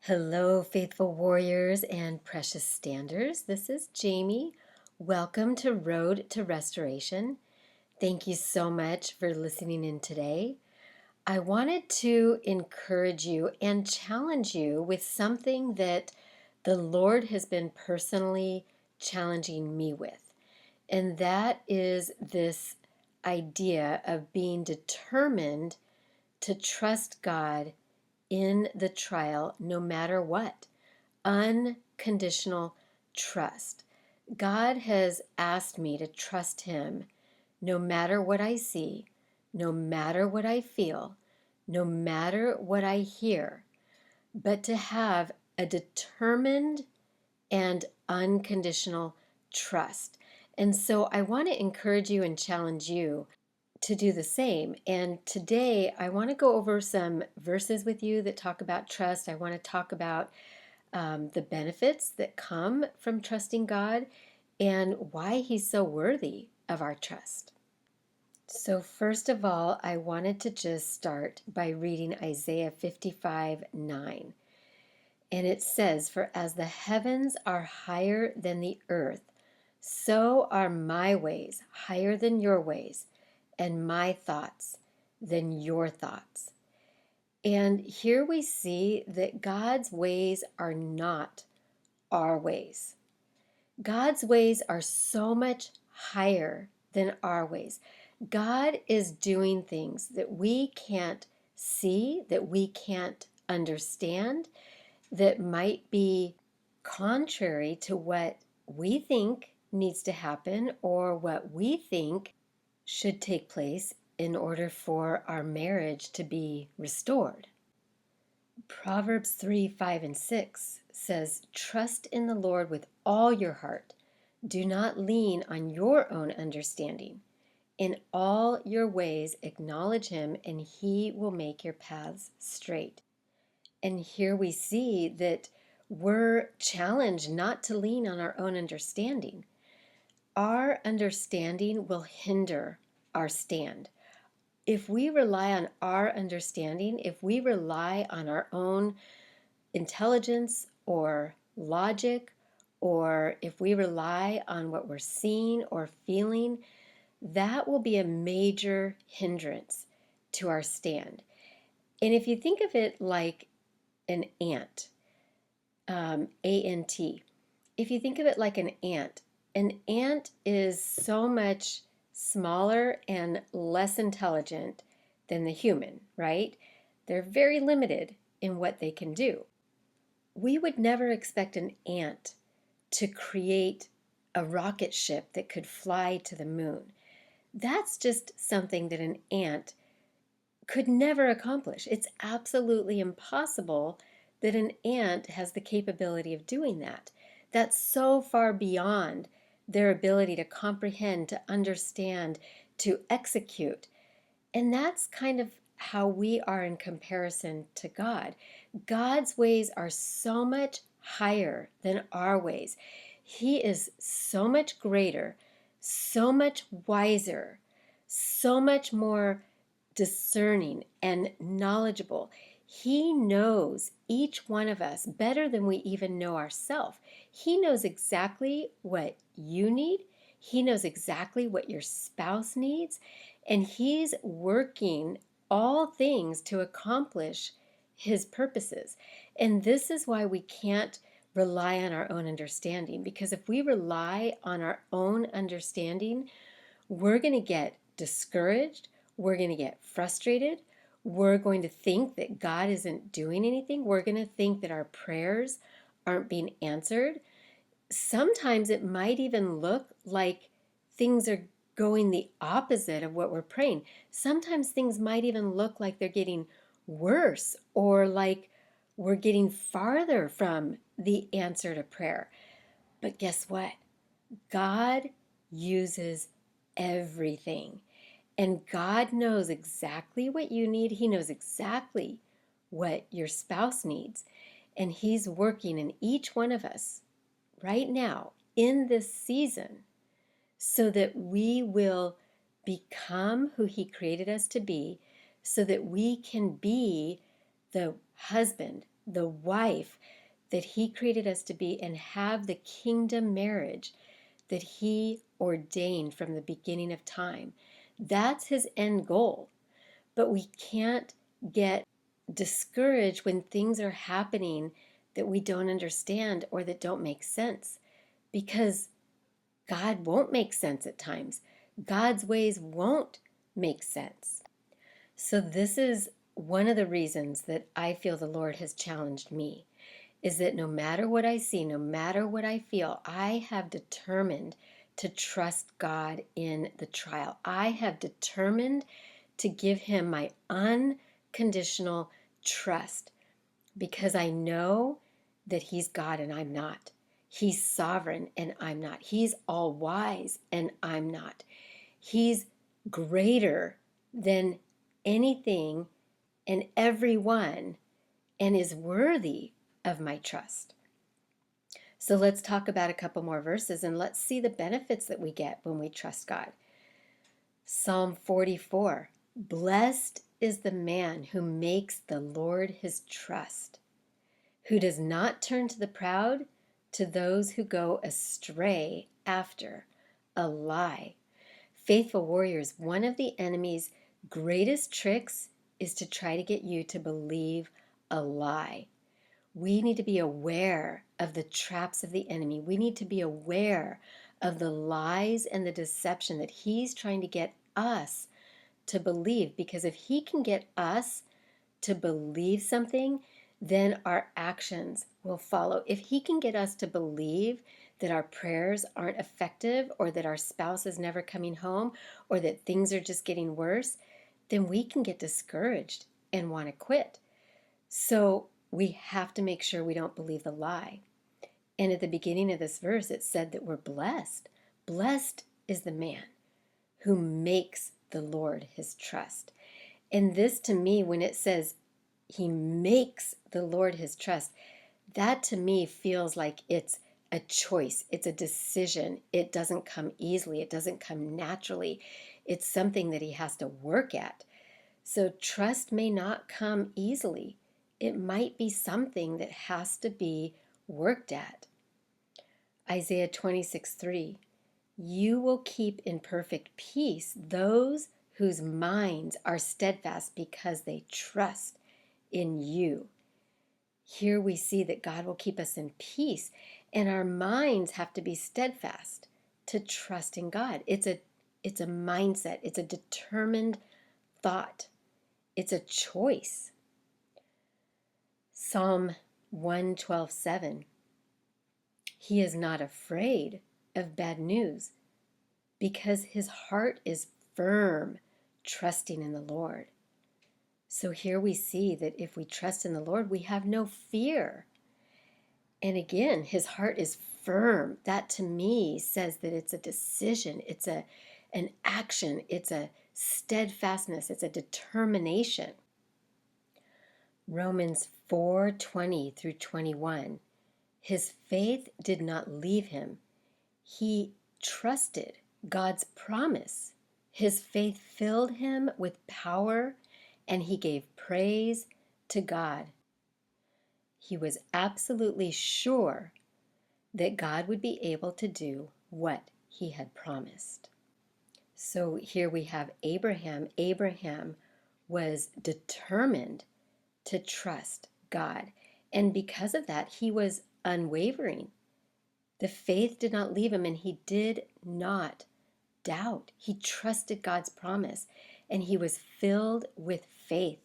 Hello, faithful warriors and precious standers. This is Jamie. Welcome to Road to Restoration. Thank you so much for listening in today. I wanted to encourage you and challenge you with something that the Lord has been personally challenging me with, and that is this idea of being determined to trust God in the trial no matter what. Unconditional trust. God has asked me to trust Him no matter what I see, no matter what I feel, no matter what I hear, but to have a determined and unconditional trust. And so I want to encourage you and challenge you to do the same. And today I want to go over some verses with you that talk about trust. I want to talk about the benefits that come from trusting God and why He's so worthy of our trust. So, first of all, I wanted to just start by reading Isaiah 55:9. And it says, "For as the heavens are higher than the earth, so are my ways higher than your ways, and my thoughts than your thoughts." And here we see that God's ways are not our ways. God's ways are so much higher than our ways. God is doing things that we can't see, that we can't understand, that might be contrary to what we think needs to happen or what we think should take place in order for our marriage to be restored. Proverbs 3, 5, and 6 says, "Trust in the Lord with all your heart. Do not lean on your own understanding. In all your ways acknowledge Him, and He will make your paths straight." And here we see that we're challenged not to lean on our own understanding. Our understanding will hinder our stand. If we rely on our understanding, if we rely on our own intelligence or logic, or if we rely on what we're seeing or feeling, that will be a major hindrance to our stand. And if you think of it like an ant, A-N-T, if you think of it like an ant is so much smaller and less intelligent than the human, right? They're very limited in what they can do. We would never expect an ant to create a rocket ship that could fly to the moon. That's just something that an ant could never accomplish. It's absolutely impossible that an ant has the capability of doing that. That's so far beyond their ability to comprehend, to understand, to execute. And that's kind of how we are in comparison to God. God's ways are so much higher than our ways. He is so much greater, so much wiser, so much more discerning and knowledgeable. He knows each one of us better than we even know ourselves. He knows exactly what you need. He knows exactly what your spouse needs. And He's working all things to accomplish His purposes. And this is why we can't rely on our own understanding. Because if we rely on our own understanding, we're going to get discouraged. We're going to get frustrated. We're going to think that God isn't doing anything. We're going to think that our prayers aren't being answered. Sometimes it might even look like things are going the opposite of what we're praying. Sometimes things might even look like they're getting worse or like we're getting farther from the answer to prayer. But guess what? God uses everything. And God knows exactly what you need. He knows exactly what your spouse needs. And He's working in each one of us right now in this season so that we will become who He created us to be, so that we can be the husband the wife that He created us to be and have the kingdom marriage that He ordained from the beginning of time. That's His end goal. But we can't get discouraged when things are happening that we don't understand or that don't make sense, because God won't make sense at times. God's ways won't make sense. So this is one of the reasons that I feel the Lord has challenged me, is that no matter what I see, no matter what I feel, I have determined to trust God in the trial. I have determined to give Him my unconditional trust, because I know that He's God and I'm not. He's sovereign and I'm not. He's all wise and I'm not. He's greater than anything and everyone and is worthy of my trust. So let's talk about a couple more verses and let's see the benefits that we get when we trust God. Psalm 44, blessed is the man who makes the Lord his trust, who does not turn to the proud, to those who go astray after a lie. Faithful warriors, one of the enemy's greatest tricks is to try to get you to believe a lie. We need to be aware of the traps of the enemy. We need to be aware of the lies and the deception that he's trying to get us to believe. Because if he can get us to believe something, then our actions will follow. If he can get us to believe that our prayers aren't effective, or that our spouse is never coming home, or that things are just getting worse, then we can get discouraged and want to quit. So we have to make sure we don't believe the lie. And at the beginning of this verse, it said that we're blessed. Blessed is the man who makes the Lord his trust. And this, to me, when it says he makes the Lord his trust, that to me feels like it's a choice. It's a decision. It doesn't come easily. It doesn't come naturally. It's something that he has to work at. So trust may not come easily. It might be something that has to be worked at. Isaiah 26:3, you will keep in perfect peace those whose minds are steadfast because they trust in you. Here we see that God will keep us in peace, and our minds have to be steadfast to trust in God. It's a mindset. It's a determined thought. It's a choice. Psalm 112:7. He is not afraid of bad news because his heart is firm, trusting in the Lord. So here we see that if we trust in the Lord, we have no fear. And again, his heart is firm. That to me says that it's a decision, it's an action, it's a steadfastness, it's a determination. Romans 4:20 through 21. His faith did not leave him. He trusted God's promise. His faith filled him with power, and he gave praise to God. He was absolutely sure that God would be able to do what he had promised. So here we have Abraham. Abraham was determined to trust God. And because of that, he was unwavering. The faith did not leave him, and he did not doubt. He trusted God's promise, and he was filled with faith.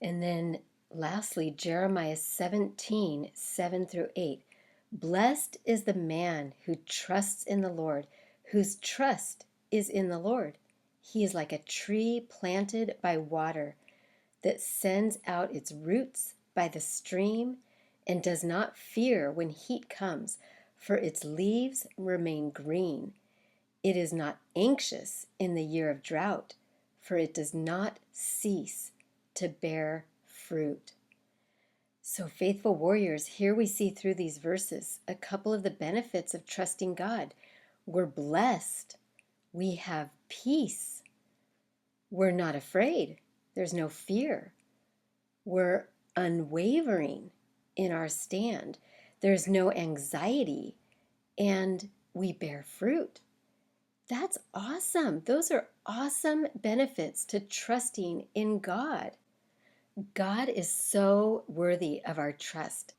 And then lastly, Jeremiah 17:7 through 8. Blessed is the man who trusts in the Lord, whose trust is in the Lord. He is like a tree planted by water that sends out its roots by the stream and does not fear when heat comes, for its leaves remain green. It is not anxious in the year of drought, for it does not cease to bear fruit. So, faithful warriors, here we see through these verses a couple of the benefits of trusting God. We're blessed. We have peace. We're not afraid. There's no fear. We're unwavering in our stand. There's no anxiety, and we bear fruit. That's awesome. Those are awesome benefits to trusting in God. God is so worthy of our trust.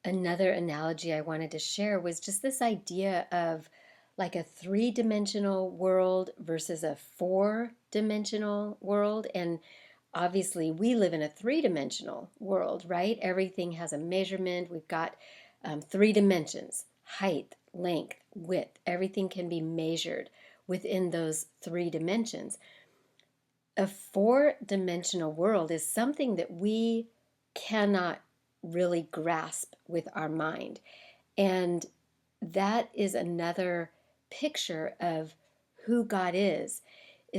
Another analogy I wanted to share was just this idea of like a three-dimensional world versus a four-dimensional world. And obviously, we live in a three-dimensional world, right? Everything has a measurement. We've got three dimensions: height, length, width. Everything can be measured within those three dimensions. A four-dimensional world is something that we cannot really grasp with our mind. And that is another picture of who God is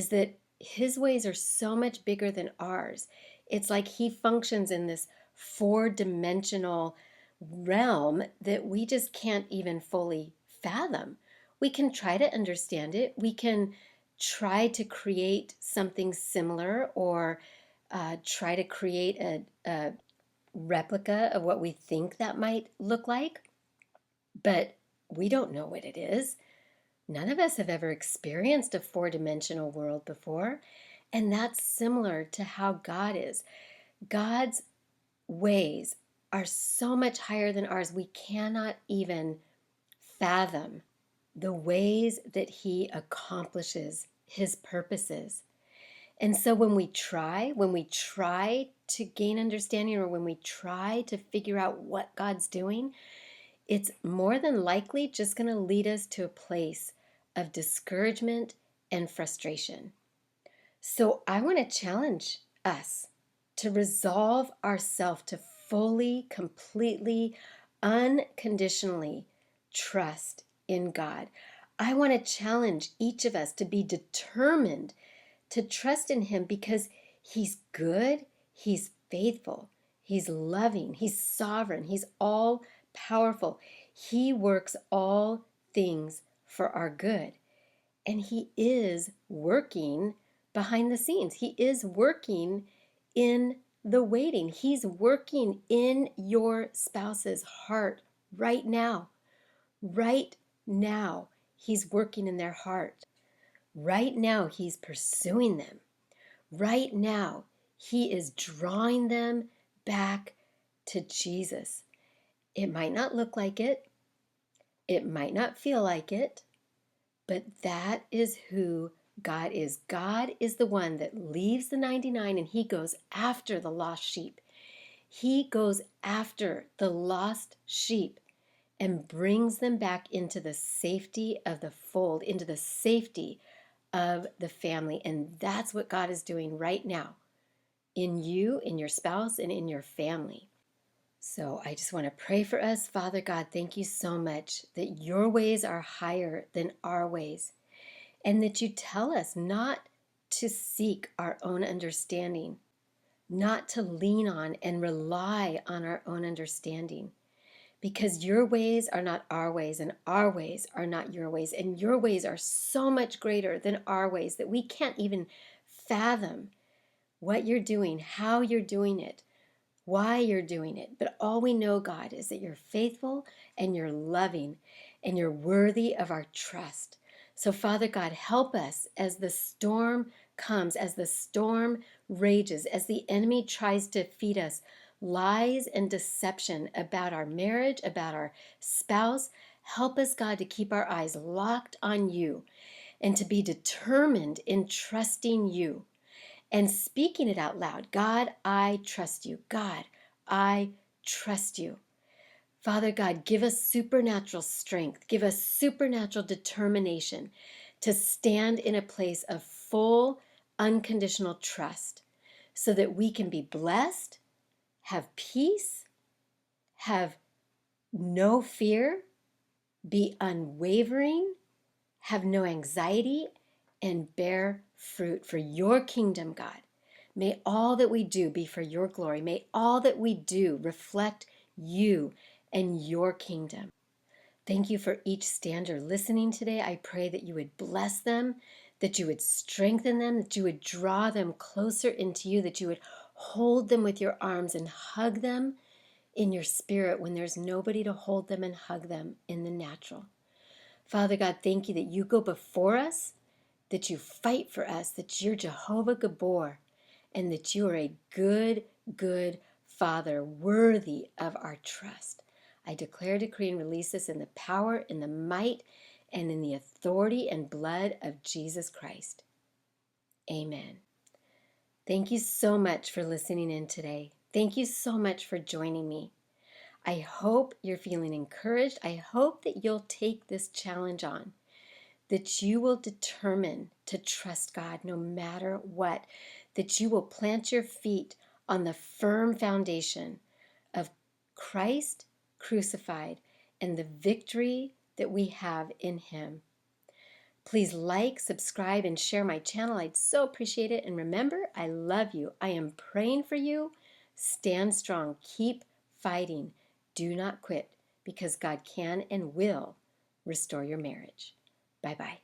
that his ways are so much bigger than ours. It's like he functions in this four-dimensional realm that we just can't even fully fathom. We can try to understand it. We can try to create something similar, or try to create a replica of what we think that might look like, but we don't know what it is. None of us have ever experienced a four-dimensional world before, and that's similar to how God is. God's ways are so much higher than ours. We cannot even fathom the ways that he accomplishes his purposes. And so when we try to gain understanding, or when we try to figure out what God's doing, it's more than likely just going to lead us to a place of discouragement and frustration. So I want to challenge us to resolve ourselves to fully, completely, unconditionally trust in God. I want to challenge each of us to be determined to trust in him, because he's good, he's faithful, he's loving, he's sovereign, he's all powerful. He works all things for our good. And he is working behind the scenes. He is working in the waiting. He's working in your spouse's heart right now. Right now, he's working in their heart. Right now, he's pursuing them. Right now, he is drawing them back to Jesus. It might not look like it. It might not feel like it. But that is who God is. God is the one that leaves the 99 and he goes after the lost sheep. He goes after the lost sheep and brings them back into the safety of the fold, into the safety of the family. And that's what God is doing right now in you, in your spouse, and in your family. So I just want to pray for us. Father God, thank you so much that your ways are higher than our ways, and that you tell us not to seek our own understanding, not to lean on and rely on our own understanding, because your ways are not our ways, and our ways are not your ways, and your ways are so much greater than our ways that we can't even fathom what you're doing, how you're doing it, why you're doing it. But all we know, God, is that you're faithful and you're loving and you're worthy of our trust. So, Father God, help us as the storm comes, as the storm rages, as the enemy tries to feed us lies and deception about our marriage, about our spouse. Help us, God, to keep our eyes locked on you and to be determined in trusting you and speaking it out loud. God, I trust you. God, I trust you. Father God, give us supernatural strength. Give us supernatural determination to stand in a place of full, unconditional trust so that we can be blessed, have peace, have no fear, be unwavering, have no anxiety, and bear fruit for your kingdom, God. May all that we do be for your glory. May all that we do reflect you and your kingdom. Thank you for each stander listening today. I pray that you would bless them, that you would strengthen them, that you would draw them closer into you, that you would Hold them with your arms and hug them in your spirit when there's nobody to hold them and hug them in the natural. Father God, thank you that you go before us, that you fight for us, that you're Jehovah Gabor, and that you are a good, good Father, worthy of our trust. I declare, decree, and release this in the power, in the might, and in the authority and blood of Jesus Christ. Amen. Thank you so much for listening in today. Thank you so much for joining me. I hope you're feeling encouraged. I hope that you'll take this challenge on, that you will determine to trust God no matter what, that you will plant your feet on the firm foundation of Christ crucified and the victory that we have in Him. Please like, subscribe, and share my channel. I'd so appreciate it. And remember, I love you. I am praying for you. Stand strong. Keep fighting. Do not quit, because God can and will restore your marriage. Bye-bye.